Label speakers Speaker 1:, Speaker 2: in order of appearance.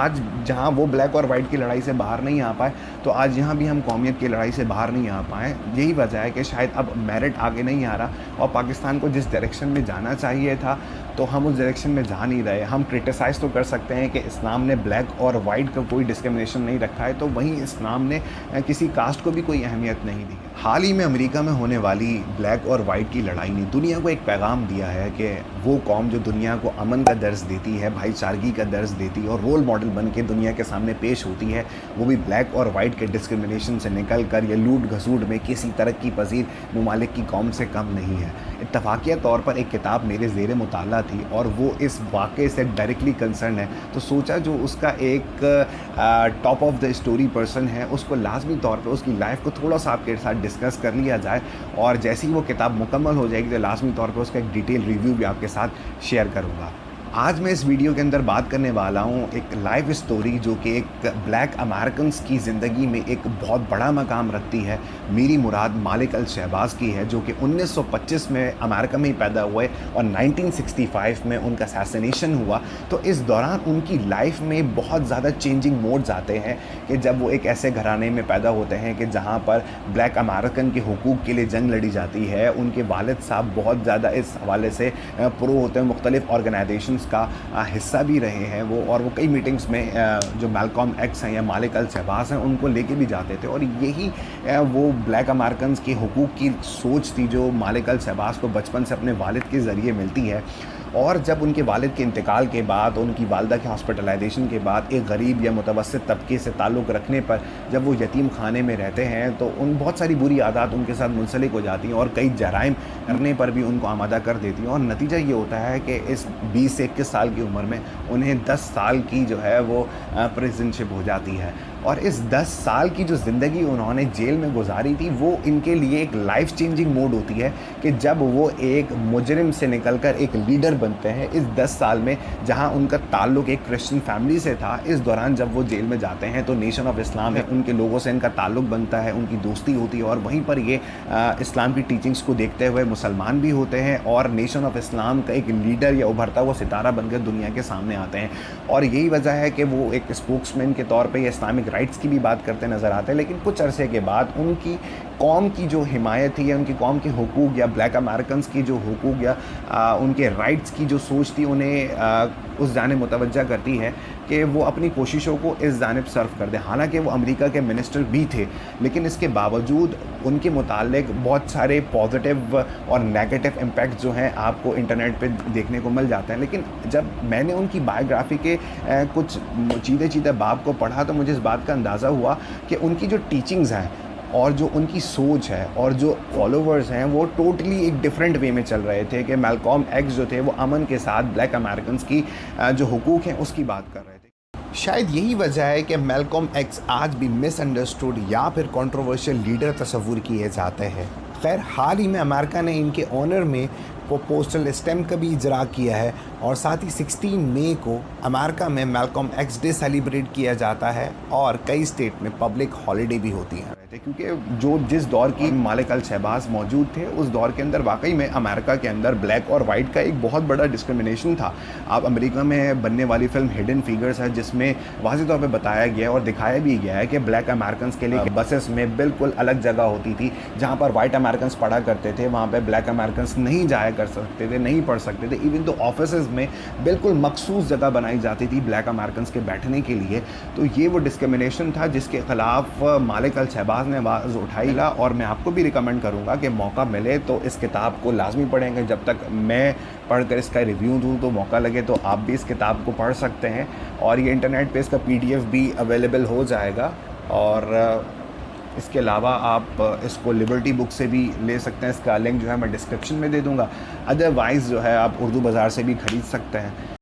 Speaker 1: आज जहाँ वो ब्लैक और वाइट की लड़ाई से बाहर नहीं आ पाए, तो आज यहाँ भी हम कौमियत की लड़ाई से बाहर नहीं आ पाएँ। यही वजह है कि शायद अब मेरिट आगे नहीं आ रहा और पाकिस्तान को जिस डायरेक्शन में जाना चाहिए था तो हम उस डायरेक्शन में जा नहीं रहे। हम क्रिटिसाइज़ तो कर सकते हैं कि इस्लाम ने ब्लैक और वाइट का कोई डिस्क्रिमिनेशन नहीं रखा है, तो वहीं इस्लाम ने किसी कास्ट को भी कोई अहमियत नहीं दी। हाल ही में अमेरिका में होने वाली ब्लैक और वाइट की लड़ाई ने दुनिया को एक पैगाम दिया है कि वो कौम जो दुनिया को अमन का दर्ज देती है, भाईचारगी का दर्ज देती है और रोल मॉडल बन के दुनिया के सामने पेश होती है, वो भी ब्लैक और वाइट के डिस्क्रिमिनेशन से निकल कर या लूट घसूट में किसी तरक्की पजीर ममालिक की कौम से कम नहीं है। इत्तफाकिया तौर पर एक किताब मेरे ज़ेर मुताला थी और वो इस वाक़े से डायरेक्टली कंसर्न है, तो सोचा जो उसका एक top of the story person है उसको लाजमी तौर पर उसकी लाइफ को थोड़ा सा आपके साथ डिस्कस कर लिया जाए, और जैसे ही वो किताब मुकम्मल हो जाएगी तो लाजमी तौर पर उसका एक डिटेल रिव्यू भी आपके साथ शेयर करूँगा। आज मैं इस वीडियो के अंदर बात करने वाला हूँ एक लाइफ स्टोरी जो कि एक ब्लैक अमेरिकन्स की ज़िंदगी में एक बहुत बड़ा मकाम रखती है। मेरी मुराद मालिक अल शहबाज की है, जो कि 1925 में अमेरिका में ही पैदा हुए और 1965 में उनका असैसिनेशन हुआ। तो इस दौरान उनकी लाइफ में बहुत ज़्यादा चेंजिंग मोड्स आते हैं कि जब वो एक ऐसे घराने में पैदा होते हैं कि जहाँ पर ब्लैक अमेरिकन के हुकूक़ के लिए जंग लड़ी जाती है। उनके वालिद साहब बहुत ज़्यादा इस हवाले से प्रो होते हैं, मुख्तलिफ़ ऑर्गेनाइजेशन का हिस्सा भी रहे हैं वो, और वो कई मीटिंग्स में जो मैल्कॉम एक्स हैं या मालिक अल शहबाज हैं उनको लेके भी जाते थे। और यही वो ब्लैक अमेरिकन्स के हुकूक़ की सोच थी जो मालिक अल शहबाज को बचपन से अपने वालिद के ज़रिए मिलती है। और जब उनके वालिद के इंतकाल के बाद, उनकी वालदा के हॉस्पिटलाइजेशन के बाद, एक गरीब या मुतवस्सित तबके से ताल्लुक़ रखने पर जब वो यतीम खाने में रहते हैं तो उन बहुत सारी बुरी आदत उनके साथ मुंसलिक हो जाती हैं और कई जराइम करने पर भी उनको आमादा कर देती हैं। और नतीजा ये होता है कि इस 20 से 21 साल की उम्र में उन्हें 10 साल की जो है वो प्रिजनशिप हो जाती है। और इस 10 साल की जो ज़िंदगी उन्होंने जेल में गुजारी थी वो इनके लिए एक लाइफ चेंजिंग मोड होती है कि जब वो एक मुजरिम से निकलकर एक लीडर बनते हैं। इस 10 साल में जहां उनका ताल्लुक एक क्रिश्चियन फैमिली से था, इस दौरान जब वो जेल में जाते हैं तो नेशन ऑफ इस्लाम है, उनके लोगों से इनका ताल्लुक बनता है, उनकी दोस्ती होती है और वहीं पर ये इस्लाम की टीचिंग्स को देखते हुए मुसलमान भी होते हैं और नेशन ऑफ इस्लाम का एक लीडर या उभरता हुआ सितारा बनकर दुनिया के सामने आते हैं। और यही वजह है कि वो एक स्पोक्समैन के तौर पर या इस्लामिक राइट्स की भी बात करते नज़र आते हैं। लेकिन कुछ अरसे के बाद उनकी कौम की जो हिमायत थी या उनकी कौम के हुकूक या ब्लैक अमेरिकन्स की जो हुकूक या उनके राइट्स की जो सोच थी उन्हें उस जानिब मुतवज्जा करती है कि वो अपनी कोशिशों को इस जानिब सर्व कर दें। हालांकि वो अमेरिका के मिनिस्टर भी थे, लेकिन इसके बावजूद उनके मुतालिक बहुत सारे पॉजिटिव और नेगेटिव इम्पैक्ट जो हैं आपको इंटरनेट पे देखने को मिल जाते हैं। लेकिन जब मैंने उनकी बायोग्राफी के कुछ चीज़े बाब को पढ़ा तो मुझे इस बात का अंदाज़ा हुआ कि उनकी जो टीचिंग्स हैं और जो उनकी सोच है और जो फॉलोवर्स हैं वो टोटली एक डिफरेंट वे में चल रहे थे। कि मैल्कॉम एक्स जो थे वो अमन के साथ ब्लैक अमेरिकन्स की जो हुकूक हैं उसकी बात कर रहे थे। शायद यही वजह है कि मैल्कॉम एक्स आज भी मिसअंडरस्टूड या फिर कंट्रोवर्शियल लीडर तस्वुर किए जाते हैं। खैर, हाल ही में अमेरिका ने इनके ऑनर में पोस्टल स्टैम्प का भी इजरा किया है और साथ ही 16 मई को अमेरिका में मैल्कॉम एक्स डे सेलिब्रेट किया जाता है और कई स्टेट में पब्लिक हॉलीडे भी होती हैं। क्योंकि जिस दौर की मालिक अल शहबाज मौजूद थे उस दौर के अंदर वाकई में अमेरिका के अंदर ब्लैक और वाइट का एक बहुत बड़ा डिस्क्रिमिनेशन था। आप अमेरिका में बनने वाली फिल्म हिडन फिगर्स है जिसमें वाज़ेह तौर पे बताया गया और दिखाया भी गया है कि ब्लैक अमेरिकन्स के लिए बसेस में बिल्कुल अलग जगह होती थी। जहाँ पर वाइट अमेरिकन्स पढ़ा करते थे वहाँ पर ब्लैक अमेरिकन्स नहीं जाया कर सकते थे, नहीं पढ़ सकते थे। इवन तो ऑफिस में बिल्कुल मखसूस जगह बनाई जाती थी ब्लैक अमेरिकन्स के बैठने के लिए। तो ये वो डिस्क्रिमिनेशन था जिसके ख़िलाफ़ मालिक अल शहबाज ने आवाज़ उठाई। और मैं आपको भी रिकमेंड करूँगा कि मौका मिले तो इस किताब को लाजमी पढ़ेंगे। जब तक मैं पढ़कर इसका रिव्यू दूँ तो मौका लगे तो आप भी इस किताब को पढ़ सकते हैं और ये इंटरनेट पे इसका PDF भी अवेलेबल हो जाएगा। और इसके अलावा आप इसको लिबर्टी बुक से भी ले सकते हैं। इसका लिंक जो है मैं डिस्क्रिप्शन में दे दूँगा। अदरवाइज़ जो है आप उर्दू बाज़ार से भी ख़रीद सकते हैं।